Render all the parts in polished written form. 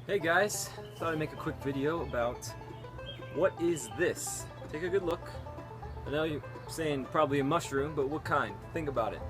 Hey guys, thought I'd make a quick video about what is this? Take a good look. I know you're saying probably a mushroom, but what kind? Think about it.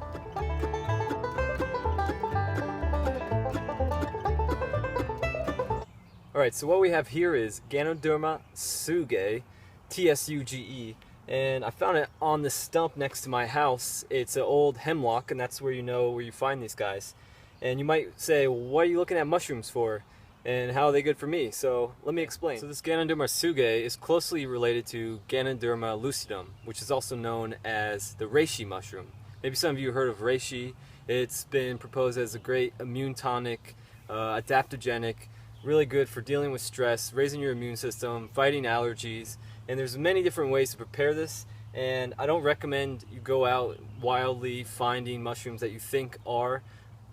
Alright, so what we have here is Ganoderma tsugae, Tsuge, and I found it on the stump next to my house. It's an old hemlock, and that's where you know where you find these guys. And you might say, well, what are you looking at mushrooms for? And how are they good for me? So let me explain. So this Ganoderma tsugae is closely related to Ganoderma lucidum, which is also known as the reishi mushroom. Maybe some of you heard of reishi. It's been proposed as a great immune tonic, adaptogenic, really good for dealing with stress, raising your immune system, fighting allergies, and there's many different ways to prepare this. And I don't recommend you go out wildly finding mushrooms that you think are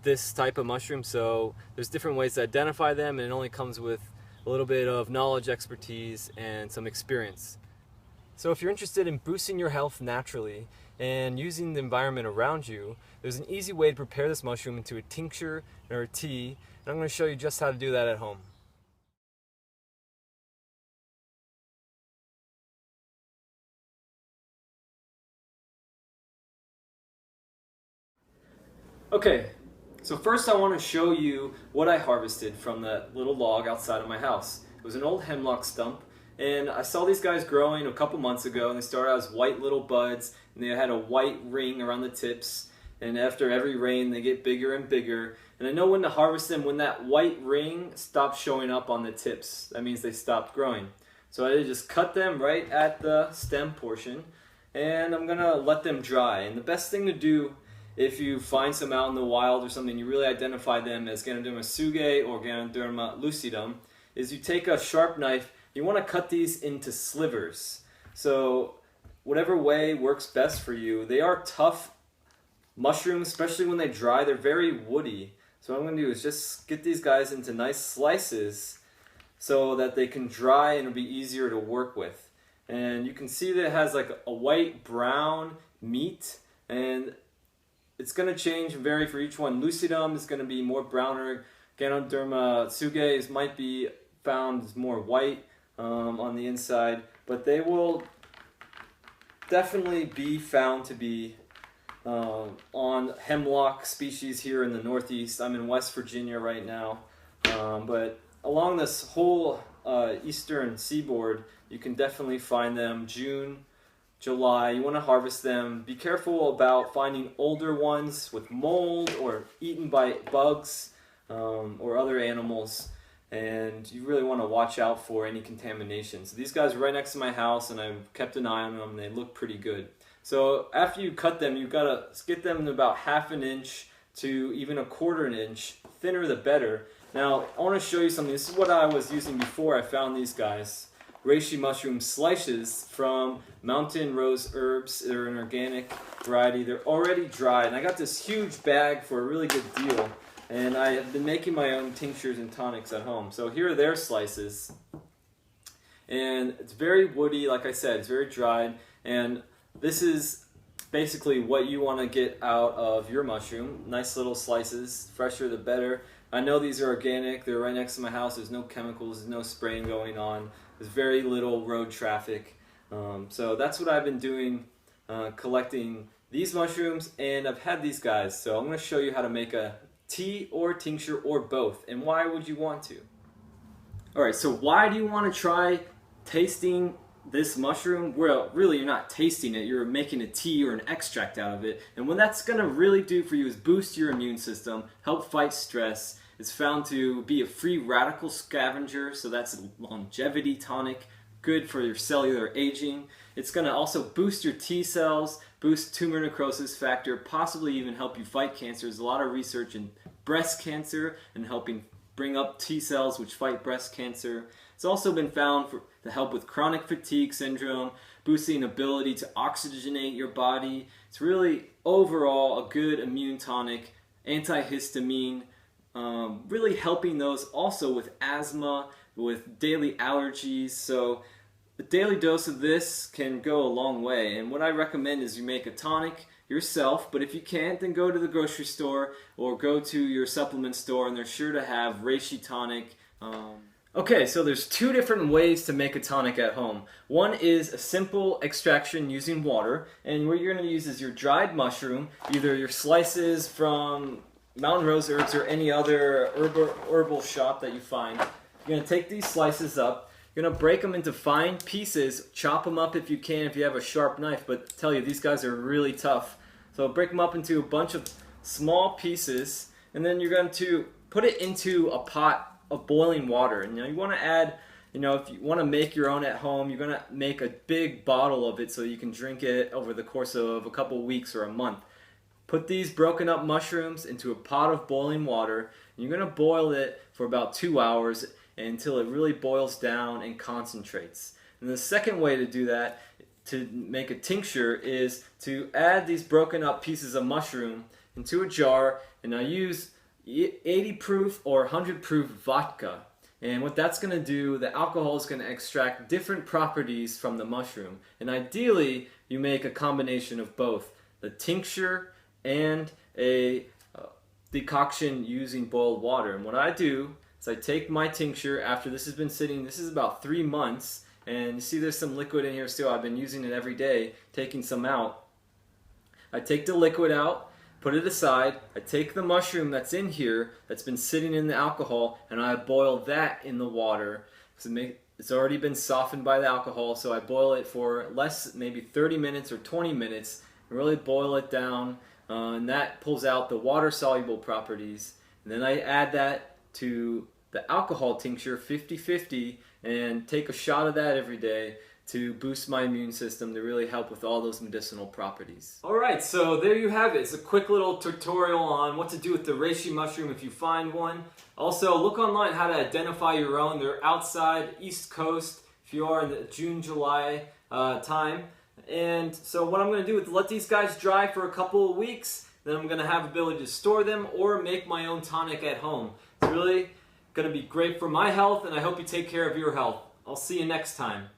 this type of mushroom. So there's different ways to identify them, and it only comes with a little bit of knowledge, expertise, and some experience. So if you're interested in boosting your health naturally and using the environment around you, there's an easy way to prepare this mushroom into a tincture or a tea, and I'm going to show you just how to do that at home. Okay, so first I want to show you what I harvested from that little log outside of my house. It was an old hemlock stump, and I saw these guys growing a couple months ago, and they started out as white little buds, and they had a white ring around the tips, and after every rain they get bigger and bigger. And I know when to harvest them when that white ring stops showing up on the tips. That means they stopped growing. So I just cut them right at the stem portion, and I'm gonna let them dry. And the best thing to do if you find some out in the wild or something, you really identify them as Ganoderma tsugae or Ganoderma lucidum, is you take a sharp knife, you want to cut these into slivers. So whatever way works best for you. They are tough mushrooms, especially when they dry. They're very woody. So what I'm going to do is just get these guys into nice slices so that they can dry and it'll be easier to work with. And you can see that it has like a white brown meat, and it's going to change and vary for each one. Lucidum is going to be more browner. Ganoderma tsugae might be found as more white on the inside, but they will definitely be found to be on hemlock species here in the Northeast. I'm in West Virginia right now, but along this whole eastern seaboard, you can definitely find them. June, July, you want to harvest them. Be careful about finding older ones with mold or eaten by bugs or other animals, and you really want to watch out for any contamination. So these guys are right next to my house, and I've kept an eye on them, and they look pretty good. So after you cut them, you've got to get them to about ½ an inch to even ¼ inch. Thinner the better. Now I want to show you something. This is what I was using before I found these guys. Reishi mushroom slices from Mountain Rose Herbs. They're an organic variety. They're already dried, and I got this huge bag for a really good deal, and I have been making my own tinctures and tonics at home. So here are their slices, and it's very woody. Like I said, it's very dried, and this is basically what you want to get out of your mushroom. Nice little slices, fresher the better. I know these are organic. They're right next to my house. There's no chemicals, there's no spraying going on. There's very little road traffic. So that's what I've been doing, collecting these mushrooms, and I've had these guys. So I'm going to show you how to make a tea or tincture or both, and why would you want to? Alright, so why do you want to try tasting this mushroom? Well, really you're not tasting it, you're making a tea or an extract out of it. And what that's going to really do for you is boost your immune system, help fight stress. It's found to be a free radical scavenger, so that's a longevity tonic, good for your cellular aging. It's going to also boost your T cells, boost tumor necrosis factor, possibly even help you fight cancer. There's a lot of research in breast cancer and helping bring up T cells which fight breast cancer. It's also been found to help with chronic fatigue syndrome, boosting ability to oxygenate your body. It's really overall a good immune tonic, antihistamine, really helping those also with asthma, with daily allergies. So a daily dose of this can go a long way, and what I recommend is you make a tonic yourself, but if you can't, then go to the grocery store or go to your supplement store, and they're sure to have reishi tonic, Okay, so there's two different ways to make a tonic at home. One is a simple extraction using water, and what you're going to use is your dried mushroom, either your slices from Mountain Rose Herbs or any other herbal shop that you find. You're going to take these slices up, you're going to break them into fine pieces, chop them up if you can, if you have a sharp knife, but I tell you, these guys are really tough. So break them up into a bunch of small pieces, and then you're going to put it into a pot of boiling water. And you want to add, if you want to make your own at home, you're going to make a big bottle of it so you can drink it over the course of a couple weeks or a month. Put these broken up mushrooms into a pot of boiling water, and you're going to boil it for about 2 hours until it really boils down and concentrates. And the second way to do that, to make a tincture, is to add these broken up pieces of mushroom into a jar, and I use 80 proof or 100 proof vodka. And what that's going to do, the alcohol is going to extract different properties from the mushroom. And ideally, you make a combination of both, the tincture and a decoction using boiled water. And what I do is I take my tincture after this has been sitting, this is about 3 months, and you see there's some liquid in here still. I've been using it every day, taking some out. I take the liquid out, put it aside, I take the mushroom that's in here, that's been sitting in the alcohol, and I boil that in the water. It's already been softened by the alcohol, so I boil it for less, maybe 30 minutes or 20 minutes, and really boil it down, and that pulls out the water-soluble properties. And then I add that to the alcohol tincture, 50-50, and take a shot of that every day to boost my immune system, to really help with all those medicinal properties. Alright, so there you have it. It's a quick little tutorial on what to do with the reishi mushroom if you find one. Also, look online how to identify your own. They're outside, East Coast, if you are in the June, July time. And so what I'm going to do is let these guys dry for a couple of weeks, then I'm going to have the ability to store them or make my own tonic at home. It's really going to be great for my health, and I hope you take care of your health. I'll see you next time.